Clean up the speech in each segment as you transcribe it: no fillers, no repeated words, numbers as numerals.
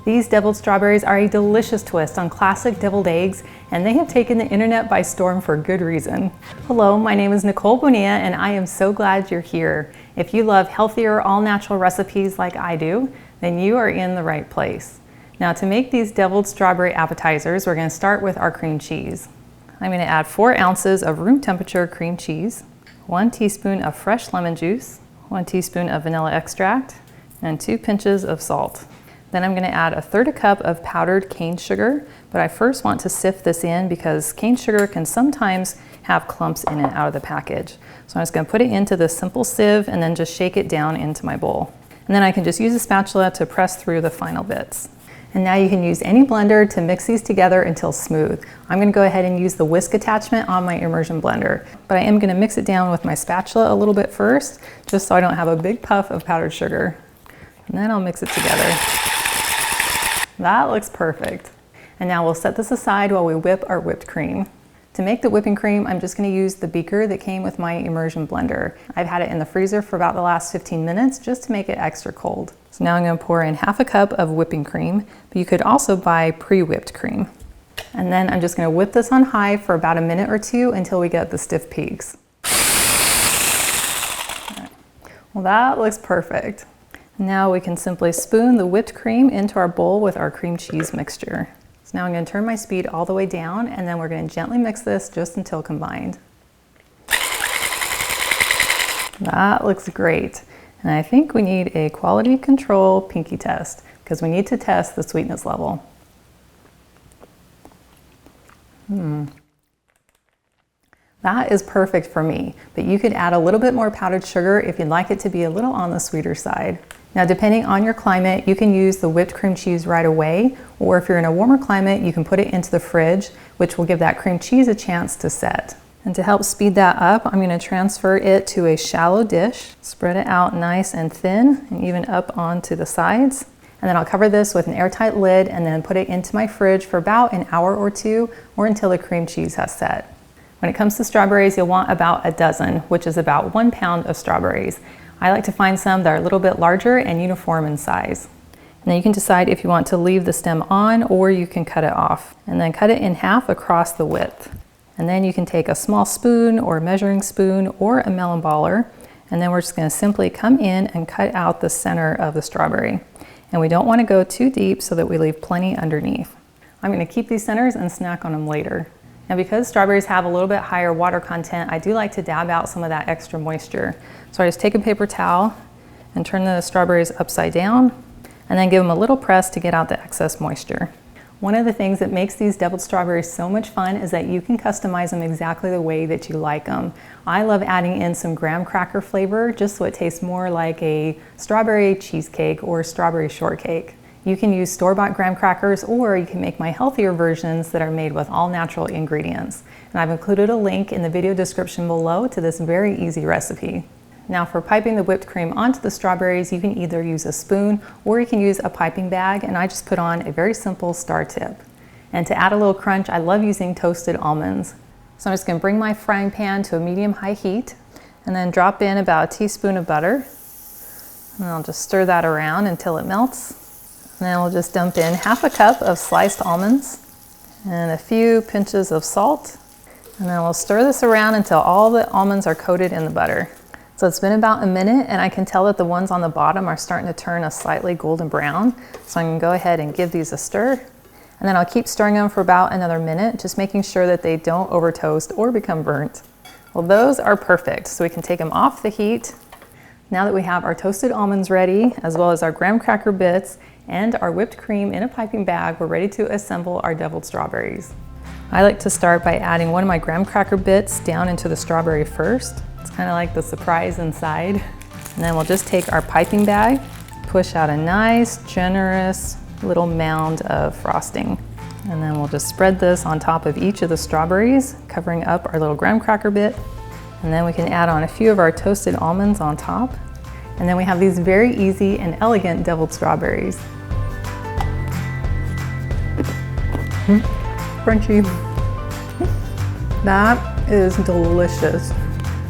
These deviled strawberries are a delicious twist on classic deviled eggs, and they have taken the internet by storm for good reason. Hello, my name is Nicole Bonilla, and I am so glad you're here. If you love healthier, all-natural recipes like I do, then you are in the right place. Now, to make these deviled strawberry appetizers, we're going to start with our cream cheese. I'm going to add 4 ounces of room temperature cream cheese, 1 teaspoon of fresh lemon juice, 1 teaspoon of vanilla extract, and 2 pinches of salt. Then I'm going to add 1/3 cup of powdered cane sugar, but I first want to sift this in because cane sugar can sometimes have clumps in it out of the package. So I'm just going to put it into this simple sieve and then just shake it down into my bowl. And then I can just use a spatula to press through the final bits. And now you can use any blender to mix these together until smooth. I'm going to go ahead and use the whisk attachment on my immersion blender, but I am going to mix it down with my spatula a little bit first, just so I don't have a big puff of powdered sugar. And then I'll mix it together. That looks perfect. And now we'll set this aside while we whip our whipped cream. To make the whipping cream, I'm just going to use the beaker that came with my immersion blender. I've had it in the freezer for about the last 15 minutes just to make it extra cold. So now I'm going to pour in 1/2 cup of whipping cream, but you could also buy pre-whipped cream. And then I'm just going to whip this on high for about a minute or 2 until we get the stiff peaks. Right. Well, that looks perfect. Now we can simply spoon the whipped cream into our bowl with our cream cheese mixture. So now I'm going to turn my speed all the way down, and then we're going to gently mix this just until combined. That looks great. And I think we need a quality control pinky test because we need to test the sweetness level. That is perfect for me, but you could add a little bit more powdered sugar if you'd like it to be a little on the sweeter side. Now, depending on your climate, you can use the whipped cream cheese right away, or if you're in a warmer climate, you can put it into the fridge, which will give that cream cheese a chance to set. And to help speed that up, I'm going to transfer it to a shallow dish, spread it out nice and thin, and even up onto the sides. And then I'll cover this with an airtight lid and then put it into my fridge for about an hour or 2, or until the cream cheese has set. When it comes to strawberries, you'll want about a dozen, which is about 1 pound of strawberries. I like to find some that are a little bit larger and uniform in size. And then you can decide if you want to leave the stem on or you can cut it off. And then cut it in half across the width. And then you can take a small spoon or measuring spoon or a melon baller, and then we're just going to simply come in and cut out the center of the strawberry. And we don't want to go too deep so that we leave plenty underneath. I'm going to keep these centers and snack on them later. Now, because strawberries have a little bit higher water content, I do like to dab out some of that extra moisture. So I just take a paper towel and turn the strawberries upside down and then give them a little press to get out the excess moisture. One of the things that makes these deviled strawberries so much fun is that you can customize them exactly the way that you like them. I love adding in some graham cracker flavor just so it tastes more like a strawberry cheesecake or strawberry shortcake. You can use store-bought graham crackers, or you can make my healthier versions that are made with all natural ingredients. And I've included a link in the video description below to this very easy recipe. Now, for piping the whipped cream onto the strawberries, you can either use a spoon or you can use a piping bag, and I just put on a very simple star tip. And to add a little crunch, I love using toasted almonds. So I'm just going to bring my frying pan to a medium-high heat and then drop in about a teaspoon of butter. And I'll just stir that around until it melts. And then we'll just dump in 1/2 cup of sliced almonds and a few pinches of salt. And then we'll stir this around until all the almonds are coated in the butter. So it's been about a minute, and I can tell that the ones on the bottom are starting to turn a slightly golden brown. So I'm going to go ahead and give these a stir. And then I'll keep stirring them for about another minute, just making sure that they don't over toast or become burnt. Well, those are perfect. So we can take them off the heat. Now that we have our toasted almonds ready, as well as our graham cracker bits and our whipped cream in a piping bag, we're ready to assemble our deviled strawberries. I like to start by adding one of my graham cracker bits down into the strawberry first. It's kind of like the surprise inside. And then we'll just take our piping bag, push out a nice, generous little mound of frosting. And then we'll just spread this on top of each of the strawberries, covering up our little graham cracker bit. And then we can add on a few of our toasted almonds on top. And then we have these very easy and elegant deviled strawberries. Crunchy. That is delicious.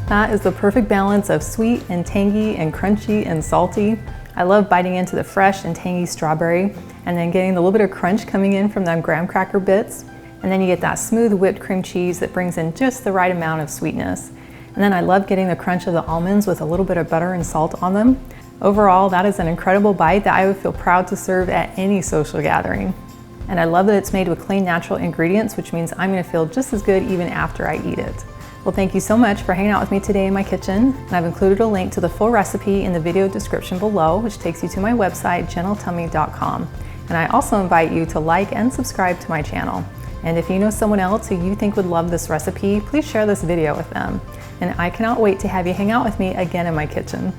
That is the perfect balance of sweet and tangy and crunchy and salty. I love biting into the fresh and tangy strawberry, and then getting the little bit of crunch coming in from them graham cracker bits. And then you get that smooth whipped cream cheese that brings in just the right amount of sweetness. And then I love getting the crunch of the almonds with a little bit of butter and salt on them. Overall, that is an incredible bite that I would feel proud to serve at any social gathering. And I love that it's made with clean, natural ingredients, which means I'm gonna feel just as good even after I eat it. Well, thank you so much for hanging out with me today in my kitchen. And I've included a link to the full recipe in the video description below, which takes you to my website, gentletummy.com. And I also invite you to like and subscribe to my channel. And if you know someone else who you think would love this recipe, please share this video with them. And I cannot wait to have you hang out with me again in my kitchen.